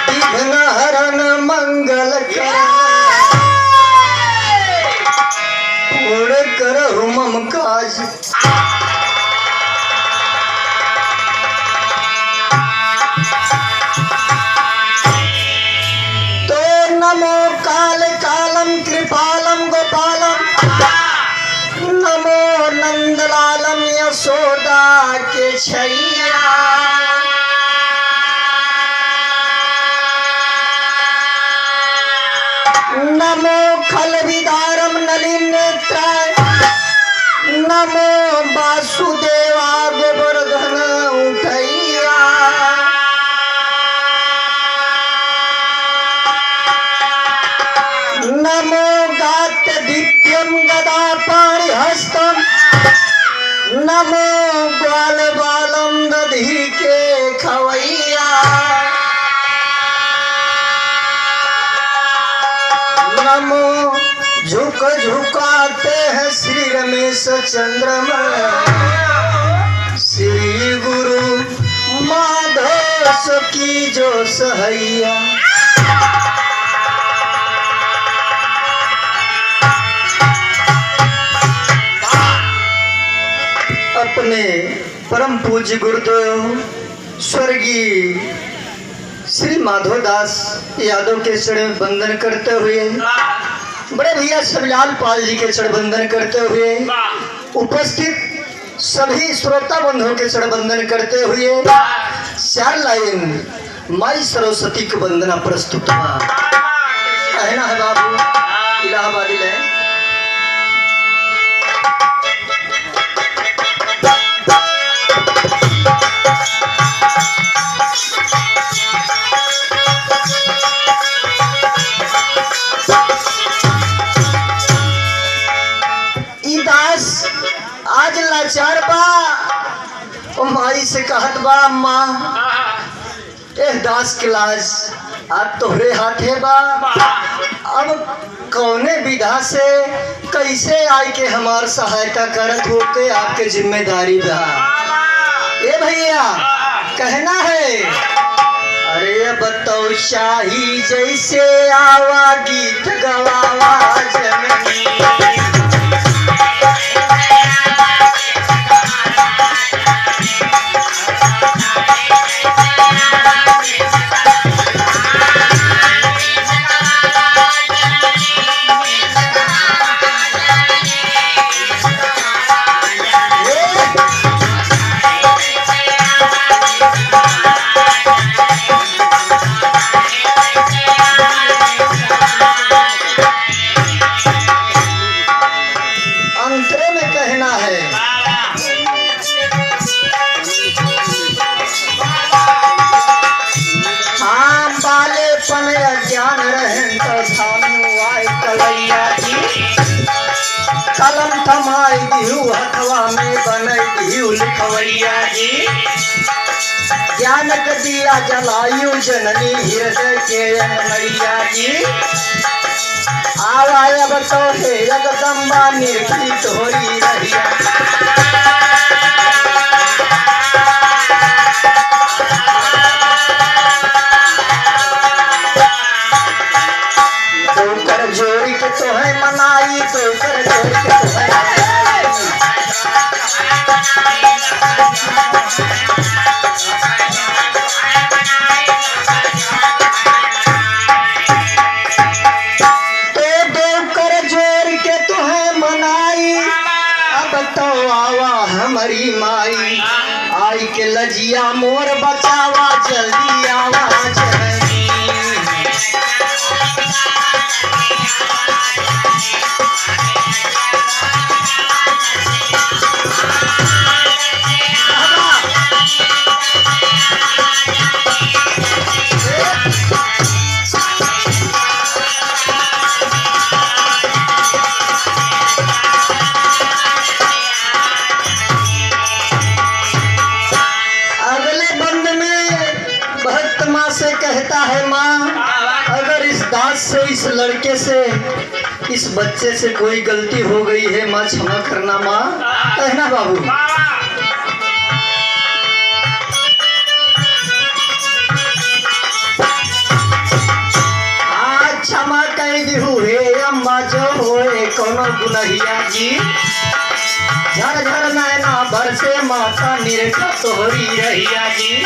विघ्न हरण मंगल पूर्ण करहु मम काज। तो नमो काल कालम कृपालम गोपालम, नमो नंदलालम यशोदा के छैया। नमो खल विदारम नलिन नेत्राय, नमो वासुदेवा गोवर्धन उठैया। नमो गात्र दिव्यम गदा पाणि हस्तम, नमो ग्वाल बालम दधी के खवैया। नमो झुक झुकाते हैं श्री रमेश चंद्रमा, श्री गुरु माधव की जो सहैया। अपने परम पूज्य गुरुदेव स्वर्गीय श्री माधवदास यादव के चरण वंदन करते हुए, बड़े भैया सबलाल पाल जी के चरण वंदन करते हुए, उपस्थित सभी श्रोता बंधुओं के चरण वंदन करते हुए 4 लाइन माई सरस्वती की वंदना प्रस्तुत हुआ। कहना है बाबू इलाहाबादी है। आज लाचार बा ओ माई से कहत बा अम्मा एह दास के लाज आज तोहरे हाथे बा। अब कौने विधा से कैसे आई के हमार सहायता करत होके आपके जिम्मेदारी बा। ए भैया कहना है, अरे बताओ शाही जैसे आवा गीत गवावा जननी। कलम थमाई दिहु हथवा में बनई दिहु लिखवैया जी। ज्ञानक दिया जलायु जननी हृदय के अनमैया जी। आवाय अब तो हे जगदम्बा निर्भीत होरी रहिया। तो कर जोड़ी के तो है मनाई, तो कर जोड़ी के तो है हमारी माई आई के लजिया मोर बचावा जल्दी आवा जननी। से कहता है माँ, अगर इस दास से, इस लड़के से, इस बच्चे से कोई गलती हो गई है माँ क्षमा करना माँ। कहना बाबू। गुनहिया जी झर झर नैना बरसे माता निरखा तोहरी रहिया जी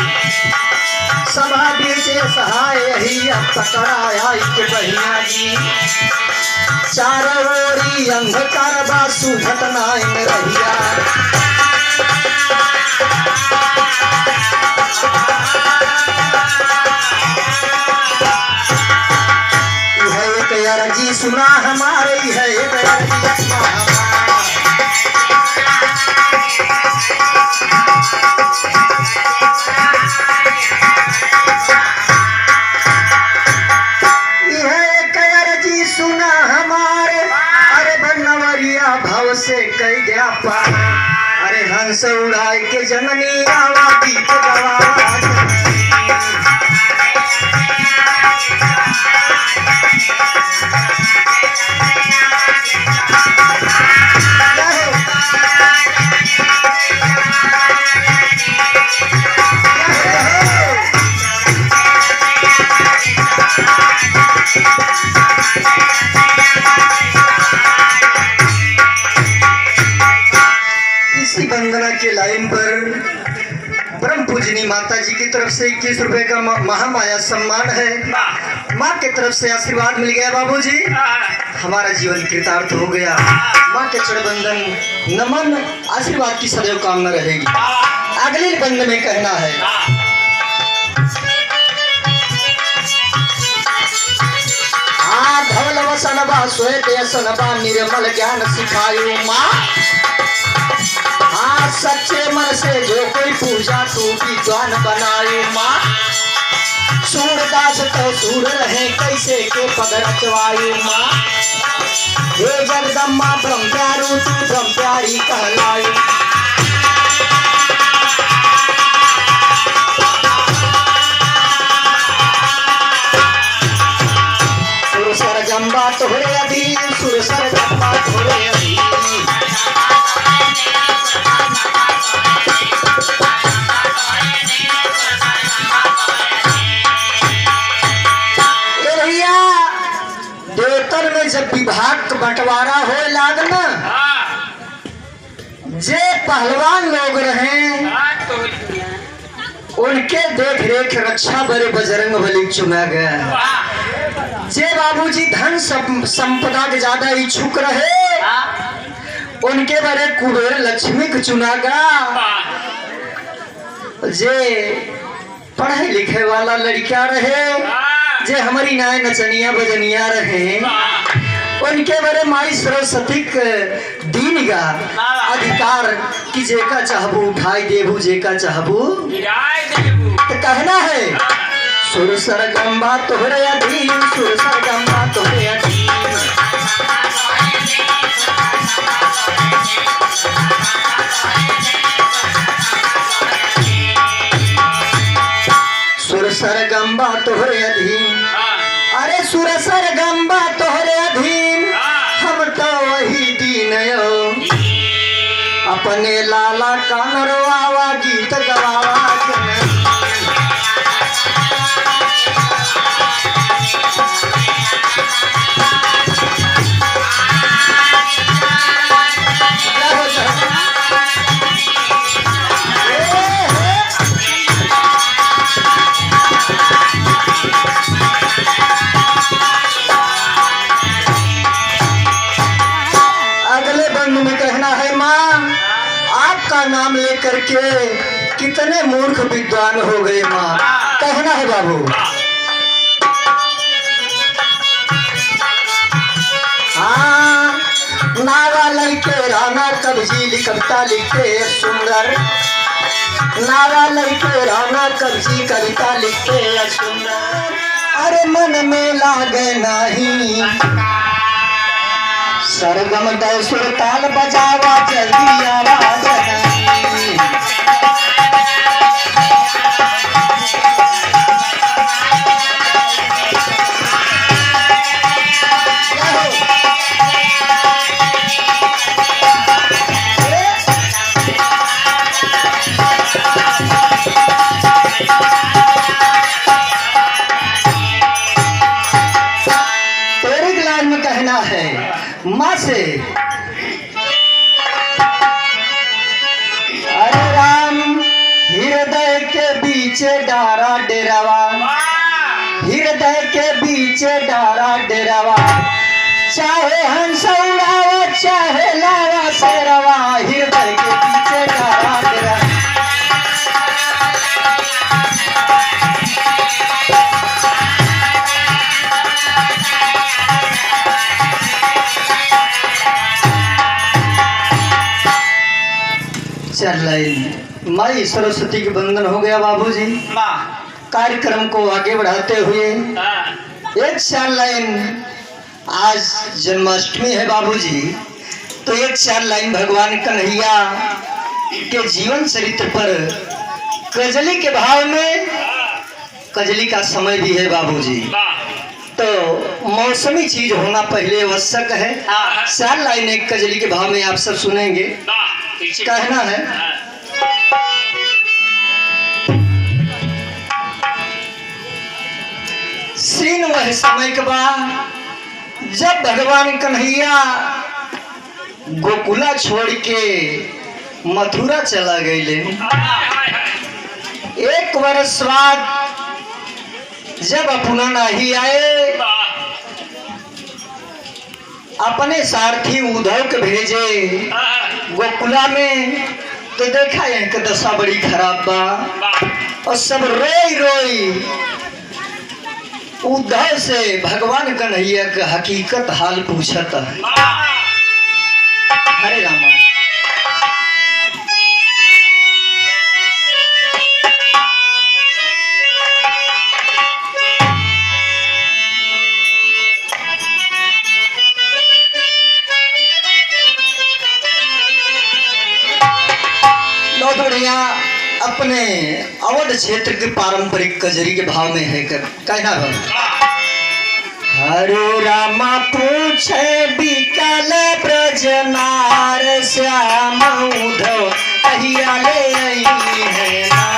सभा बीचे सहाय ही अब पकड़ाया एक बहिया जी चारों ओरी अंधकार बा सुझत नाइन रहिया जी सुना हमारे है जी सुना हमारे अरे बनवरिया भाव से कह गया पार अरे हंस उड़ाए के जननी आवादी के गवा इसी वंदना के लाइन पर परम पूजनी माता जी की तरफ से 21 रुपए का महामाया सम्मान है। माँ की तरफ से आशीर्वाद मिल गया बाबूजी, हमारा जीवन कृतार्थ हो गया। माँ के चरण बंदन नमन आशीर्वाद की सदैव कामना रहेगी। अगले बंद में कहना है धवल वसनबा श्वेत यसनबा निर्मल ज्ञान सिखायो माँ हाँ सच्चे मन से जो कोई पूजा तू विद्वान बनाए माँ सूरदास तो सूर रहे कैसे के पग रचवायु माँ हे जगदम्मा ब्रह्म प्यारू तू ब्रह्म प्यारी कहलायु सुर सर जम्बा तोहरे अधीन सुर सर जम्बा तोहरे अधीन देवतर में जब विभाग का बंटवारा हो लागना जे पहलवान लोग रहे उनके देख रेख रक्षा बड़े बजरंग बली चुना गया। जे बाबूजी धन संपदा के ज्यादा इच्छुक रहे उनके बड़े कुबेर लक्ष्मी को चुना गया। जे पढ़े लिखे वाला लड़का रहे जे हमारी नाय नचनिया बजनिया रहे उनके बड़े माई सरस्वती दीन का अधिकार कि जेका चाहबू उठाई देबू जेका चाहबू तो कहना है सुर सरगम्बा तोहरे अधीन सुर सरगम्बा तोहरे अधीन सुर सरगम्बा तोहरे अधीन अरे सुर सरगम्बा तोहरे अधीन हम तो वही दीन अपने लाला का नरवावा गीत गवावा नाम लेकर के कितने मूर्ख विद्वान हो गए माँ कहना है बाबू हाँ नारा लड़के राना कब्जी कविता लिखते सुंदर नारा लड़के राना कब्जी कविता लिखते सुंदर अरे मन में लागे नहीं सरगम दो सुर ताल बजावा जल्दी आवाज माँ कहाँ से? अरे राम, हृदय के बीच डारा डेरावा, हृदय के बीच डारा डेरावा, चाहे हंस उड़ावा चाहे लावा शेरवा, हृदय के बीच डारा डेरावा। चल लाइन माई सरस्वती के बंधन हो गया बाबूजी। कार्यक्रम को आगे बढ़ाते हुए एक चार लाइन, आज जन्माष्टमी है बाबूजी, तो एक चार लाइन भगवान कन्हैया के जीवन चरित्र पर कजली के भाव में, कजली का समय भी है बाबूजी, तो मौसमी चीज होना पहले आवश्यक है। चार लाइन एक कजली के भाव में आप सब सुनेंगे। कहना है, सीन वह समय के बाद जब भगवान कन्हैया गोकुला छोड़ के मथुरा चला गए। एक वर्ष बाद जब अपना नहीं आए, अपने सारथी उद्धव के भेजे गोकुला में, तो देखा यहाँ के दशा बड़ी खराब बा, और सब रोई रोई उद्धव से भगवान कन्हैया का हकीकत हाल पूछता है। हरे रामा, बढ़िया अपने अवध क्षेत्र के पारंपरिक कजरी के भाव में है कर कहना है, हरे रामा पूछे बिकल ब्रजनार, श्याम उद्धव कहिया ले आई है ना।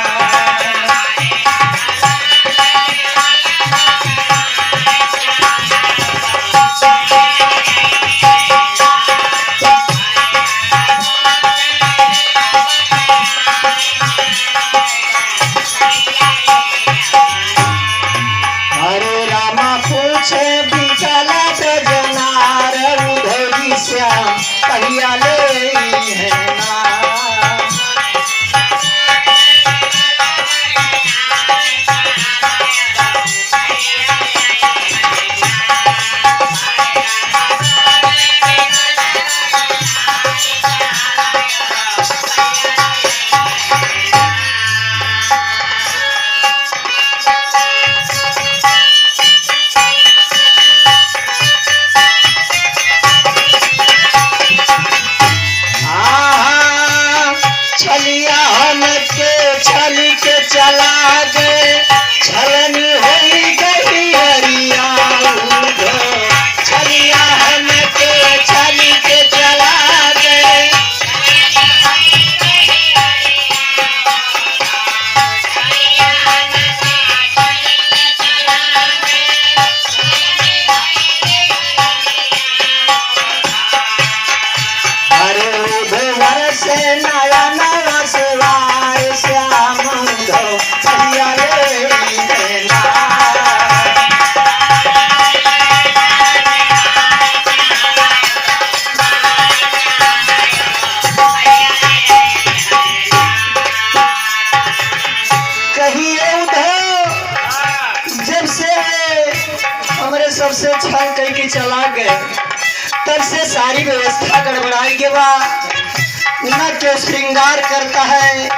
सबसे छल कई के चला गए, तब से सारी व्यवस्था गड़बड़ाई के बाद न क्यों श्रृंगार करता है।